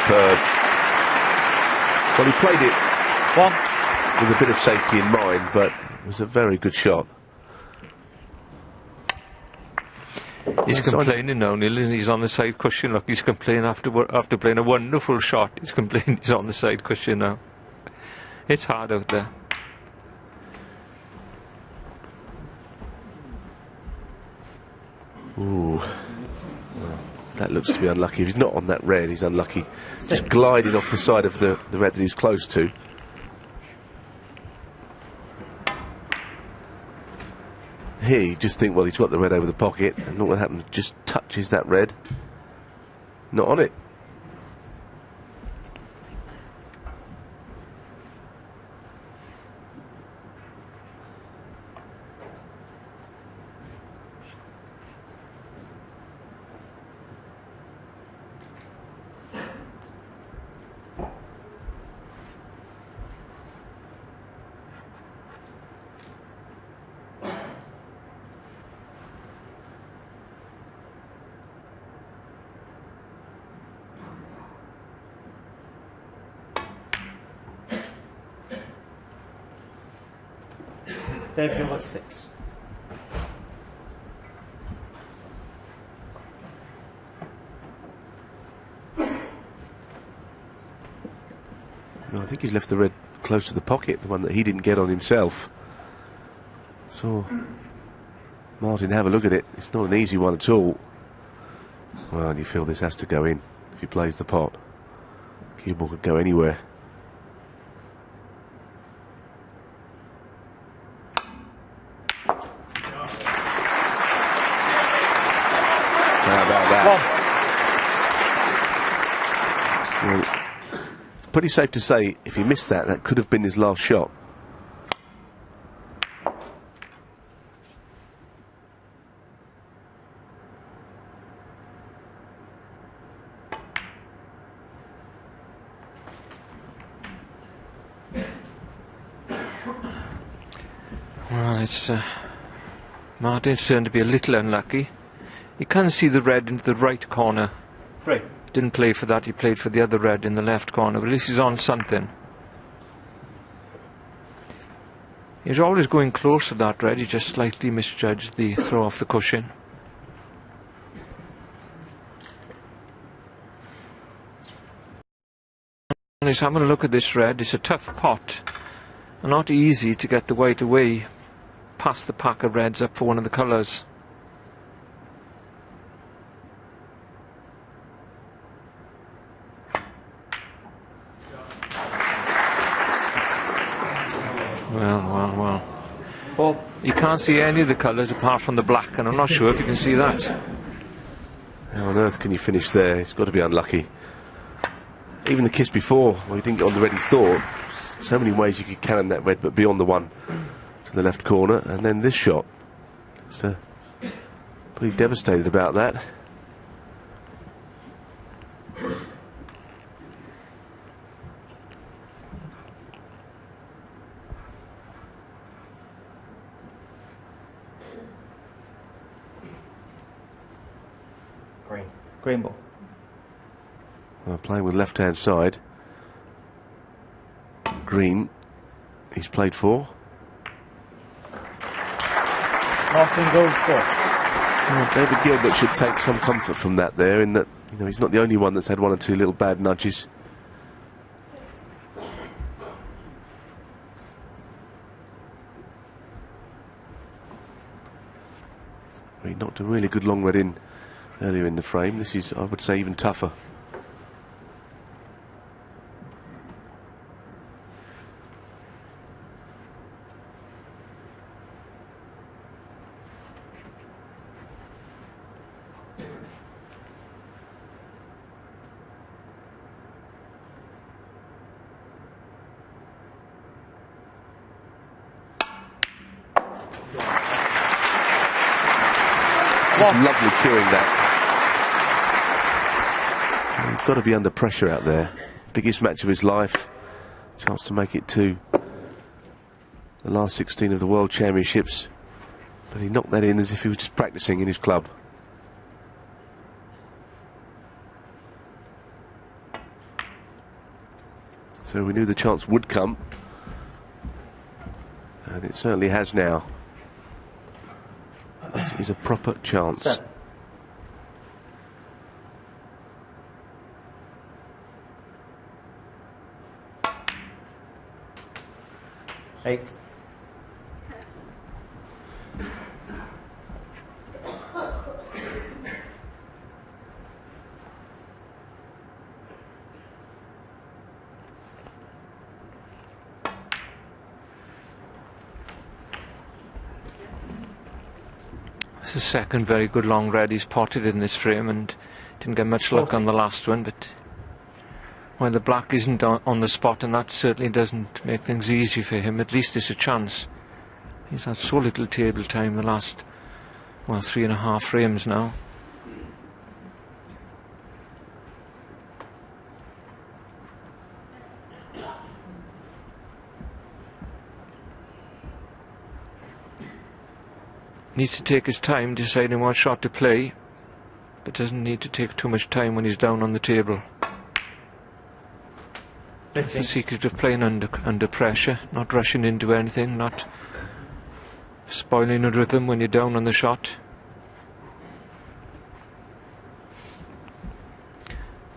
Superb. Well, he played it with a bit of safety in mind, but it was a very good shot. He's complaining now, Neil, and he's on the side cushion. Look, he's complaining after playing a wonderful shot. He's complaining he's on the side cushion now. It's hard out there. Ooh. Well, that looks to be unlucky. If he's not on that red, he's unlucky. Just gliding off the side of the red that he's close to. Here you just think, well, he's got the red over the pocket, and look what happens, just touches that red. Not on it. David Gilbert 6. No, I think he's left the red close to the pocket, the one that he didn't get on himself. So, Martin, have a look at it. It's not an easy one at all. Well, you feel this has to go in if he plays the pot. Cue ball could go anywhere. Well, pretty safe to say, if he missed that, that could have been his last shot. Well, it's Martin's turned to be a little unlucky. You can see the red into the right corner. 3. Didn't play for that, he played for the other red in the left corner, but at least he's on something. He's always going close to that red, he just slightly misjudged the throw off the cushion. And he's having a look at this red. It's a tough pot, and not easy to get the white away past the pack of reds up for one of the colours. Well. 4. You can't see any of the colours apart from the black, and I'm not sure if you can see that. How on earth can you finish there? It's got to be unlucky. Even the kiss before, where he didn't get on the red he thought. So many ways you could cannon that red, but beyond the one to the left corner. And then this shot. So, pretty devastated about that. Green ball. Well, playing with left-hand side. Green. He's played for. Martin Gould 4. Well, David Gilbert should take some comfort from that there, in that, you know, he's not the only one that's had one or two little bad nudges. He knocked a really good long red in earlier in the frame. This is, I would say, even tougher. Just lovely cueing that. He's got to be under pressure out there. Biggest match of his life. Chance to make it to the last 16 of the World Championships. But he knocked that in as if he was just practicing in his club. So we knew the chance would come, and it certainly has now. This is a proper chance. 7. 8. This is the second very good long red he's potted in this frame, and didn't get much luck on the last one, but when the black isn't on the spot, and that certainly doesn't make things easy for him, at least it's a chance. He's had so little table time the last, well, 3.5 frames now. Needs to take his time deciding what shot to play, but doesn't need to take too much time when he's down on the table. 15. That's the secret of playing under pressure, not rushing into anything, not spoiling a rhythm when you're down on the shot.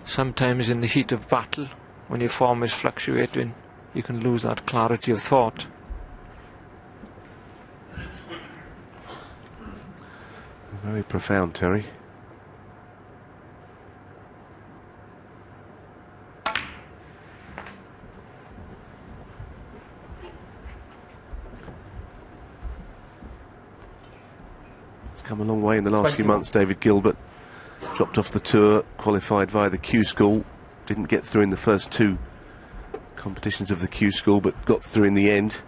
Sometimes in the heat of battle, when your form is fluctuating, you can lose that clarity of thought. Very profound, Terry. He's come a long way in the last few months, David Gilbert. Dropped off the tour, qualified via the Q School. Didn't get through in the first 2 competitions of the Q School, but got through in the end.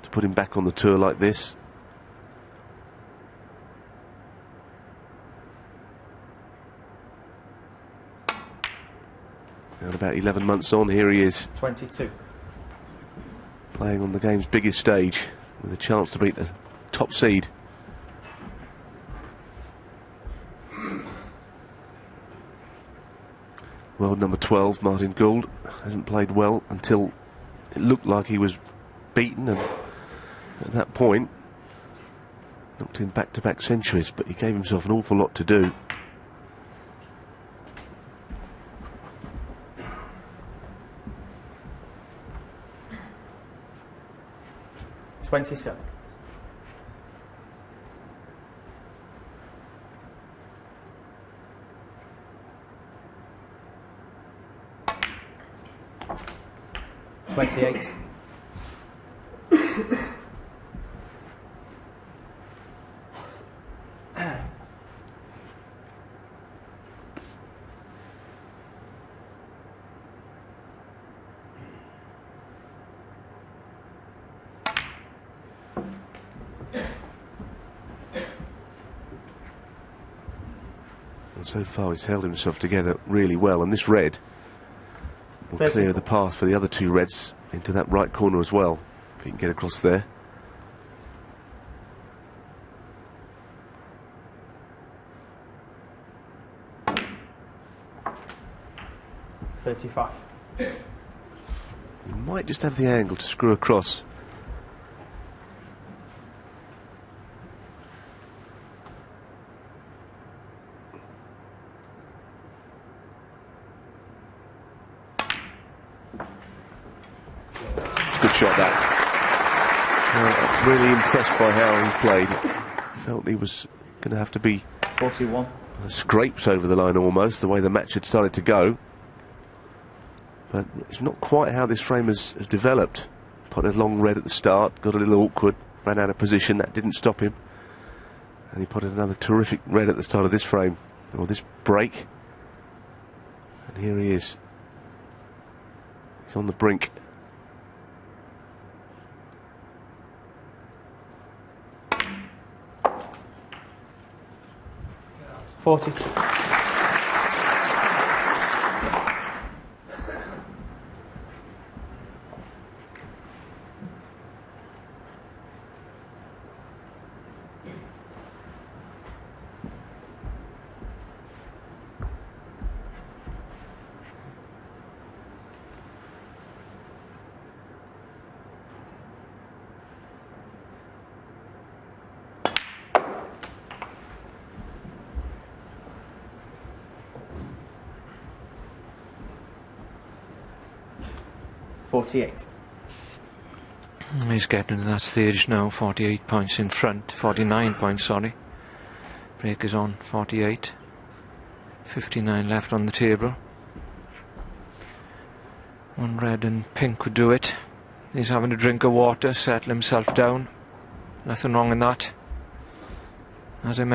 To put him back on the tour like this. And about 11 months on, here he is. 22. Playing on the game's biggest stage with a chance to beat the top seed. World number 12, Martin Gould, hasn't played well until it looked like he was beaten, and at that point knocked in back-to-back centuries, but he gave himself an awful lot to do. $27. 28. And so far he's held himself together really well, and this red will clear the path for the other 2 reds into that right corner as well, if he can get across there. $35. He might just have the angle to screw across. It's a good shot, that. Really impressed by how he's played. Felt he was going to have to be 41. scrapes over the line almost, the way the match had started to go. But it's not quite how this frame has developed. Put a long red at the start, got a little awkward, ran out of position, that didn't stop him. And he put another terrific red at the start of this frame, or this break. And here he is. He's on the brink. $42. 48. He's getting to that stage now, 48 points in front, 49 points, sorry. Break is on, 48. 59 left on the table. One red and pink would do it. He's having a drink of water, settle himself down. Nothing wrong in that. As I mentioned,